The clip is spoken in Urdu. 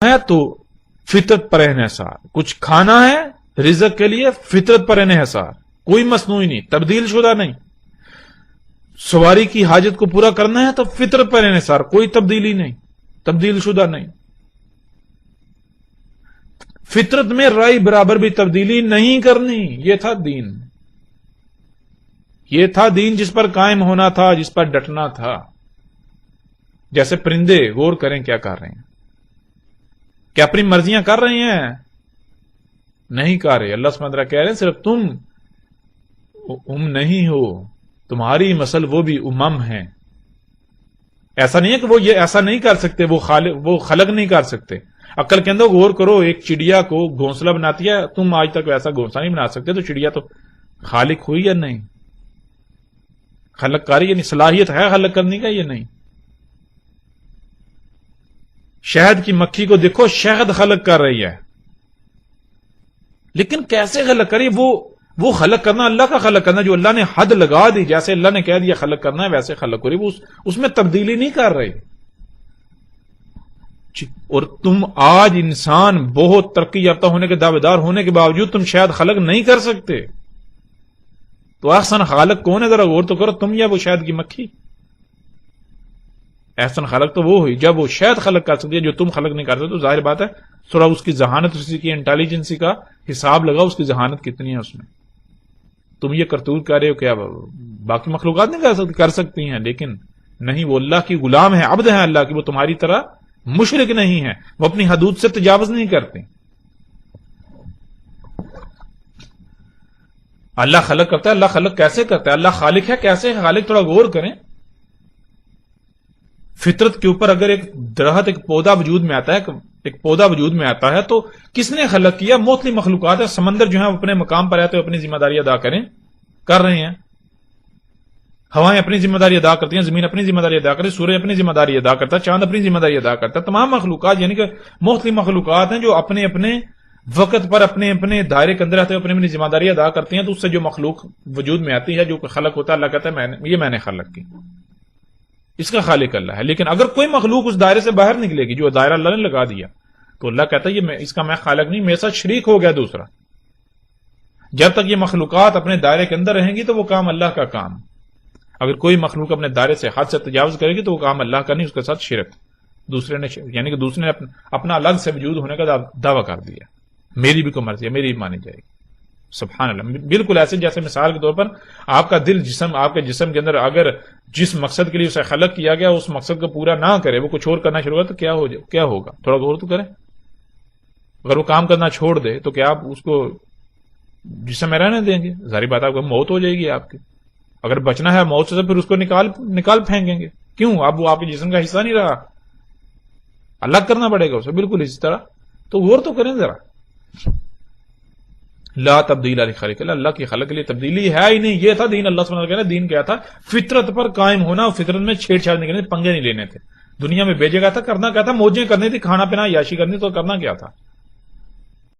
ہے تو فطرت پر انحصار، کچھ کھانا ہے رزق کے لیے فطرت پر انحصار، کوئی مصنوعی نہیں، تبدیل شدہ نہیں۔ سواری کی حاجت کو پورا کرنا ہے تو فطرت پر انحصار، کوئی تبدیلی نہیں، تبدیل شدہ نہیں۔ فطرت میں رائے برابر بھی تبدیلی نہیں کرنی، یہ تھا دین، یہ تھا دین جس پر قائم ہونا تھا، جس پر ڈٹنا تھا۔ جیسے پرندے، غور کریں کیا کر رہے ہیں، کیا اپنی مرضیاں کر رہے ہیں؟ نہیں کر رہے۔ اللہ سبحانہ وتعالی کہہ رہے ہیں صرف تم نہیں ہو، تمہاری مثل وہ بھی امم ہیں۔ ایسا نہیں ہے کہ وہ یہ ایسا نہیں کر سکتے، وہ خلق نہیں کر سکتے۔ عقل کے اندر غور کرو، ایک چڑیا کو گھونسلہ بناتی ہے، تم آج تک ویسا گھونسلہ نہیں بنا سکتے، تو چڑیا تو خالق ہوئی یا نہیں؟ خلق کاری یعنی صلاحیت ہے خلق کرنے کا یا نہیں؟ شہد کی مکھی کو دیکھو، شہد خلق کر رہی ہے، لیکن کیسے خلق کری؟ وہ خلق کرنا اللہ کا خلق کرنا، جو اللہ نے حد لگا دی، جیسے اللہ نے کہہ دیا خلق کرنا ہے ویسے خلق کری، وہ اس میں تبدیلی نہیں کر رہی۔ اور تم آج انسان بہت ترقی یافتہ ہونے کے دعوے دار ہونے کے باوجود تم شاید خلق نہیں کر سکتے، تو احسن خالق کون ہے؟ ذرا غور تو کرو، تم یا وہ شہد کی مکھی؟ احسن خالق تو وہ ہوئی جب وہ شہد خلق کر سکتی ہے جو تم خلق نہیں کر سکتے۔ تو ظاہر بات ہے تھوڑا اس کی ذہانت، اس کی انٹیلیجنسی کا حساب لگاؤ، اس کی ذہانت کتنی ہے اس میں۔ تم یہ کرتوت کر رہے ہو، کیا باقی مخلوقات نہیں کر سکتی ہیں؟ لیکن نہیں، وہ اللہ کی غلام ہے، عبد ہے اللہ کی، وہ تمہاری طرح مشرک نہیں ہے، وہ اپنی حدود سے تجاوز نہیں کرتے۔ اللہ خلق کرتا ہے، اللہ خلق کیسے کرتا ہے؟ اللہ خالق ہے، کیسے خالق؟ تھوڑا غور کریں۔ فطرت کے اوپر اگر ایک درخت، ایک پودا وجود میں آتا ہے، ایک پودا وجود میں آتا ہے تو کس نے خلق کیا؟ مختلف مخلوقات ہے، سمندر جو ہے اپنے مقام پر آتے ہیں، اپنی ذمہ داری ادا کر رہے ہیں، ہوائیں اپنی ذمہ داری ادا کرتی ہیں، زمین اپنی ذمہ داری ادا کرتی ہے، سورج اپنی ذمہ داری ادا کرتا ہے، چاند اپنی ذمہ داری ادا کرتا ہے۔ تمام مخلوقات یعنی کہ مختلف مخلوقات ہیں جو اپنے اپنے وقت پر اپنے اپنے دائرے کے اندر آتے ہیں، اپنی اپنی ذمہ داری ادا کرتی ہیں، تو اس سے جو مخلوق وجود میں آتی ہے، جو خلق ہوتا ہے، اللہ کہتا ہے یہ میں نے خلق کی، اس کا خالق اللہ ہے۔ لیکن اگر کوئی مخلوق اس دائرے سے باہر نکلے گی جو دائرہ اللہ نے لگا دیا، تو اللہ کہتا ہے اس کا میں خالق نہیں، میرے ساتھ شریک ہو گیا دوسرا۔ جب تک یہ مخلوقات اپنے دائرے کے اندر رہیں گی تو وہ کام اللہ کا کام، اگر کوئی مخلوق اپنے دائرے سے حد سے تجاوز کرے گی تو وہ کام اللہ کا نہیں، اس کے ساتھ شرک، دوسرے نے یعنی کہ دوسرے نے اپنا الگ سے وجود ہونے کا دعویٰ کر دیا، میری بھی کوئی مرضی ہے، میری بھی مانی جائے گی۔ سبحان اللہ۔ بالکل ایسے جیسے مثال کے طور پر آپ کا دل جسم، آپ کے جسم کے اندر اگر جس مقصد کے لیے اسے خلق کیا گیا اس مقصد کو پورا نہ کرے، وہ کچھ اور کرنا شروع کرے تو کیا ہوگا؟ تھوڑا غور تو کریں۔ اگر وہ کام کرنا چھوڑ دے تو کیا آپ اس کو جسم میں رہنے دیں گے؟ ظاہر بات ہے آپ کو موت ہو جائے گی آپ کی۔ اگر بچنا ہے موت سے تو پھر اس کو نکال پھینکیں گے، کیوں؟ اب وہ آپ کے جسم کا حصہ نہیں رہا، الگ کرنا پڑے گا اسے، بالکل اسی طرح۔ تو غور تو کریں ذرا۔ لا تبدیل لخلق اللہ، اللہ کی خلق کے لیے تبدیلی ہے ہی نہیں، یہ تھا دین۔ اللہ سبحانہ وتعالی دین کیا تھا؟ فطرت پر قائم ہونا، فطرت میں چھیڑ چھاڑ نہیں کرنی، پنگے نہیں لینے تھے۔ دنیا میں بھیجے گا تھا، کرنا کیا تھا؟ موجیں کرنی تھی، کھانا پینا عیاشی کرنی، تو کرنا کیا تھا؟